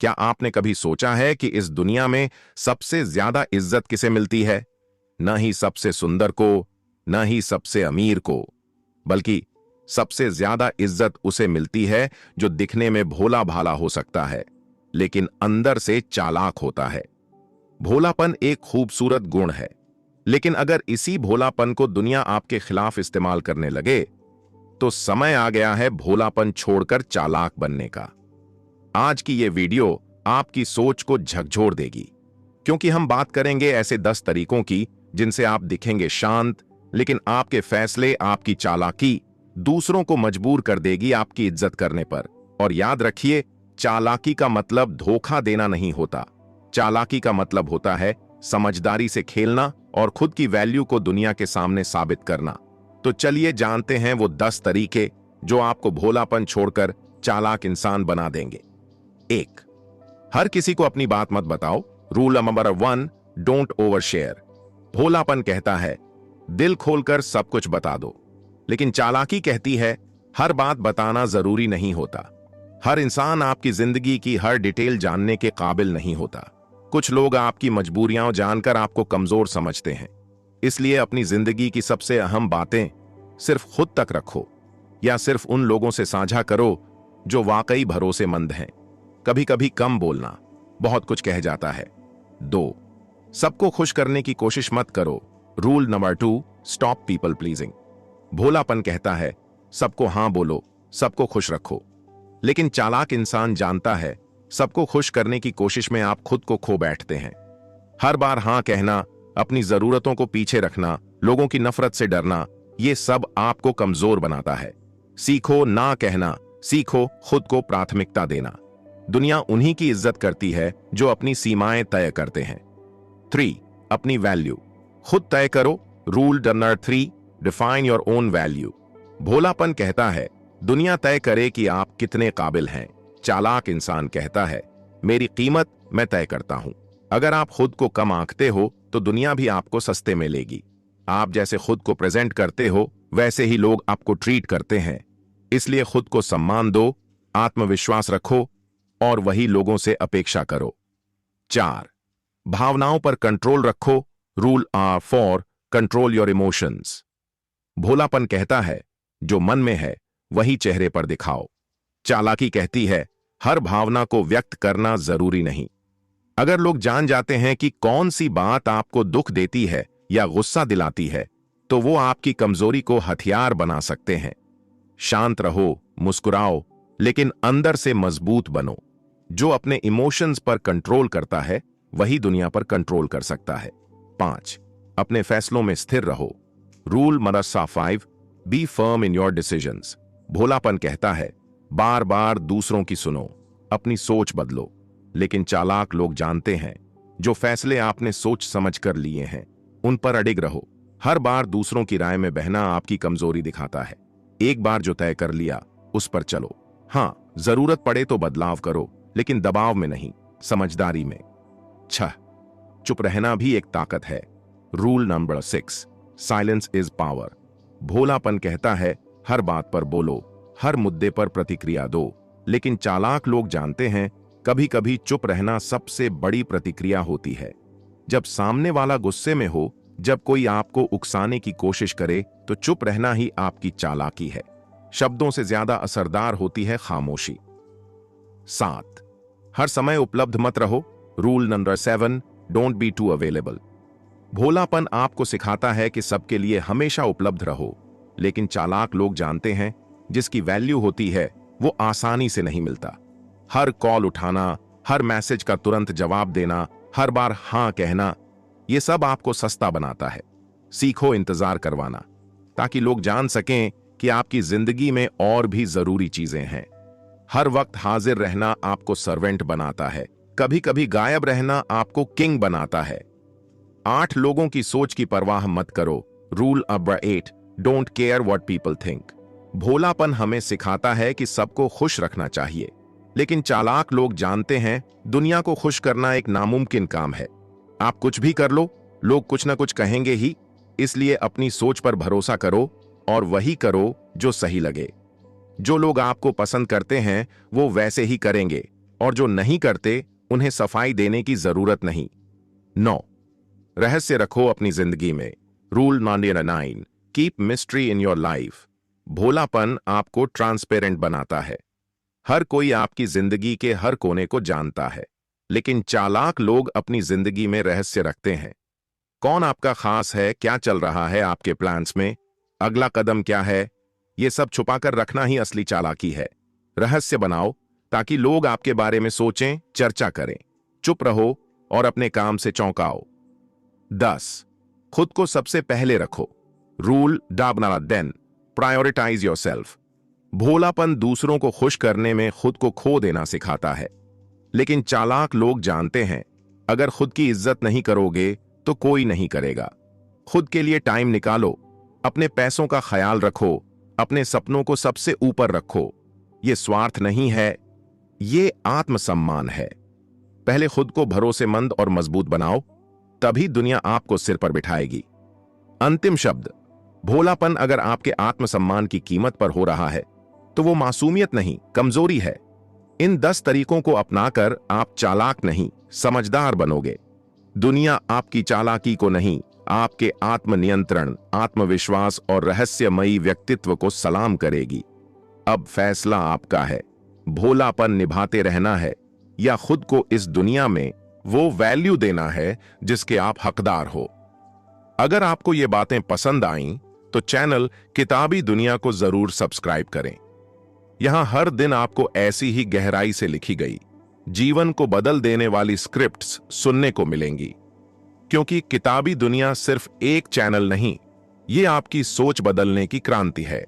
क्या आपने कभी सोचा है कि इस दुनिया में सबसे ज्यादा इज्जत किसे मिलती है? न ही सबसे सुंदर को, न ही सबसे अमीर को, बल्कि सबसे ज्यादा इज्जत उसे मिलती है जो दिखने में भोला भाला हो सकता है, लेकिन अंदर से चालाक होता है। भोलापन एक खूबसूरत गुण है, लेकिन अगर इसी भोलापन को दुनिया आपके खिलाफ इस्तेमाल करने लगे, तो समय आ गया है भोलापन छोड़कर चालाक बनने का। आज की ये वीडियो आपकी सोच को झकझोर देगी, क्योंकि हम बात करेंगे ऐसे 10 तरीकों की जिनसे आप दिखेंगे शांत, लेकिन आपके फैसले, आपकी चालाकी दूसरों को मजबूर कर देगी आपकी इज्जत करने पर। और याद रखिए, चालाकी का मतलब धोखा देना नहीं होता। चालाकी का मतलब होता है समझदारी से खेलना और खुद की वैल्यू को दुनिया के सामने साबित करना। तो चलिए जानते हैं वो 10 तरीके जो आपको भोलापन छोड़कर चालाक इंसान बना देंगे। 1. हर किसी को अपनी बात मत बताओ। Rule number 1, don't over share. भोलापन कहता है दिल खोलकर सब कुछ बता दो, लेकिन चालाकी कहती है हर बात बताना जरूरी नहीं होता। हर इंसान आपकी जिंदगी की हर डिटेल जानने के काबिल नहीं होता। कुछ लोग आपकी मजबूरियां जानकर आपको कमजोर समझते हैं, इसलिए अपनी जिंदगी की सबसे अहम बातें सिर्फ खुद तक रखो, या सिर्फ उन लोगों से साझा करो जो वाकई भरोसेमंद हैं। कभी कभी कम बोलना बहुत कुछ कह जाता है। 2. सबको खुश करने की कोशिश मत करो। Rule number 2, stop people pleasing. भोलापन कहता है सबको हां बोलो, सबको खुश रखो, लेकिन चालाक इंसान जानता है सबको खुश करने की कोशिश में आप खुद को खो बैठते हैं। हर बार हां कहना, अपनी जरूरतों को पीछे रखना, लोगों की नफरत से डरना, ये सब आपको कमजोर बनाता है। सीखो ना कहना, सीखो खुद को प्राथमिकता देना। दुनिया उन्हीं की इज्जत करती है जो अपनी सीमाएं तय करते हैं। 3. अपनी वैल्यू खुद तय करो। Rule number 3, define your own value. भोलापन कहता है दुनिया तय करे कि आप कितने काबिल हैं। चालाक इंसान कहता है मेरी कीमत मैं तय करता हूं। अगर आप खुद को कम आंकते हो तो दुनिया भी आपको सस्ते में लेगी। आप जैसे खुद को प्रेजेंट करते हो, वैसे ही लोग आपको ट्रीट करते हैं। इसलिए खुद को सम्मान दो, आत्मविश्वास रखो और वही लोगों से अपेक्षा करो। 4. भावनाओं पर कंट्रोल रखो। रूल आर 4, कंट्रोल योर इमोशंस। भोलापन कहता है जो मन में है वही चेहरे पर दिखाओ। चालाकी कहती है हर भावना को व्यक्त करना जरूरी नहीं। अगर लोग जान जाते हैं कि कौन सी बात आपको दुख देती है या गुस्सा दिलाती है, तो वो आपकी कमजोरी को हथियार बना सकते हैं। शांत रहो, मुस्कुराओ, लेकिन अंदर से मजबूत बनो। जो अपने इमोशंस पर कंट्रोल करता है वही दुनिया पर कंट्रोल कर सकता है। 5. अपने फैसलों में स्थिर रहो। Rule number 5, be firm in your decisions. भोलापन कहता है बार बार दूसरों की सुनो, अपनी सोच बदलो, लेकिन चालाक लोग जानते हैं जो फैसले आपने सोच समझ कर लिए हैं उन पर अडिग रहो। हर बार दूसरों की राय में बहना आपकी कमजोरी दिखाता है। एक बार जो तय कर लिया उस पर चलो। हां, जरूरत पड़े तो बदलाव करो, लेकिन दबाव में नहीं, समझदारी में। 6. चुप रहना भी एक ताकत है। Rule number 6, silence is power. भोलापन कहता है हर बात पर बोलो, हर मुद्दे पर प्रतिक्रिया दो, लेकिन चालाक लोग जानते हैं कभी कभी चुप रहना सबसे बड़ी प्रतिक्रिया होती है। जब सामने वाला गुस्से में हो, जब कोई आपको उकसाने की कोशिश करे, तो चुप रहना ही आपकी चालाकी है। शब्दों से ज्यादा असरदार होती है खामोशी। 7. हर समय उपलब्ध मत रहो। Rule number 7, don't be too available. भोलापन आपको सिखाता है कि सबके लिए हमेशा उपलब्ध रहो, लेकिन चालाक लोग जानते हैं जिसकी वैल्यू होती है वो आसानी से नहीं मिलता। हर कॉल उठाना, हर मैसेज का तुरंत जवाब देना, हर बार हां कहना, ये सब आपको सस्ता बनाता है। सीखो इंतजार करवाना, ताकि लोग जान सकें कि आपकी जिंदगी में और भी जरूरी चीजें हैं। हर वक्त हाजिर रहना आपको सर्वेंट बनाता है, कभी कभी गायब रहना आपको किंग बनाता है। 8. लोगों की सोच की परवाह मत करो। Rule number 8, don't care what people think. भोलापन हमें सिखाता है कि सबको खुश रखना चाहिए, लेकिन चालाक लोग जानते हैं दुनिया को खुश करना एक नामुमकिन काम है। आप कुछ भी कर लो, लोग कुछ ना कुछ कहेंगे ही। इसलिए अपनी सोच पर भरोसा करो और वही करो जो सही लगे। जो लोग आपको पसंद करते हैं वो वैसे ही करेंगे, और जो नहीं करते उन्हें सफाई देने की जरूरत नहीं। 9, रहस्य रखो अपनी जिंदगी में। Rule number 9, keep mystery in your life. भोलापन आपको ट्रांसपेरेंट बनाता है। हर कोई आपकी जिंदगी के हर कोने को जानता है, लेकिन चालाक लोग अपनी जिंदगी में रहस्य रखते हैं। कौन आपका खास है, क्या चल रहा है आपके प्लान्स में, अगला कदम क्या है, ये सब छुपाकर रखना ही असली चालाकी है। रहस्य बनाओ ताकि लोग आपके बारे में सोचें, चर्चा करें। चुप रहो और अपने काम से चौंकाओ। 10, खुद को सबसे पहले रखो। Rule number 10, prioritise yourself. भोलापन दूसरों को खुश करने में खुद को खो देना सिखाता है, लेकिन चालाक लोग जानते हैं अगर खुद की इज्जत नहीं करोगे तो कोई नहीं करेगा। खुद के लिए टाइम निकालो, अपने पैसों का ख्याल रखो, अपने सपनों को सबसे ऊपर रखो। ये स्वार्थ नहीं है, ये आत्मसम्मान है। पहले खुद को भरोसेमंद और मजबूत बनाओ, तभी दुनिया आपको सिर पर बिठाएगी। अंतिम शब्द, भोलापन अगर आपके आत्मसम्मान की कीमत पर हो रहा है तो वो मासूमियत नहीं, कमजोरी है। इन 10 तरीकों को अपनाकर आप चालाक नहीं, समझदार बनोगे। दुनिया आपकी चालाकी को नहीं, आपके आत्मनियंत्रण, आत्मविश्वास और रहस्यमयी व्यक्तित्व को सलाम करेगी। अब फैसला आपका है, भोलापन निभाते रहना है या खुद को इस दुनिया में वो वैल्यू देना है जिसके आप हकदार हो। अगर आपको ये बातें पसंद आईं तो चैनल किताबी दुनिया को जरूर सब्सक्राइब करें। यहां हर दिन आपको ऐसी ही गहराई से लिखी गई, जीवन को बदल देने वाली स्क्रिप्ट्स सुनने को मिलेंगी। क्योंकि किताबी दुनिया सिर्फ एक चैनल नहीं, ये आपकी सोच बदलने की क्रांति है।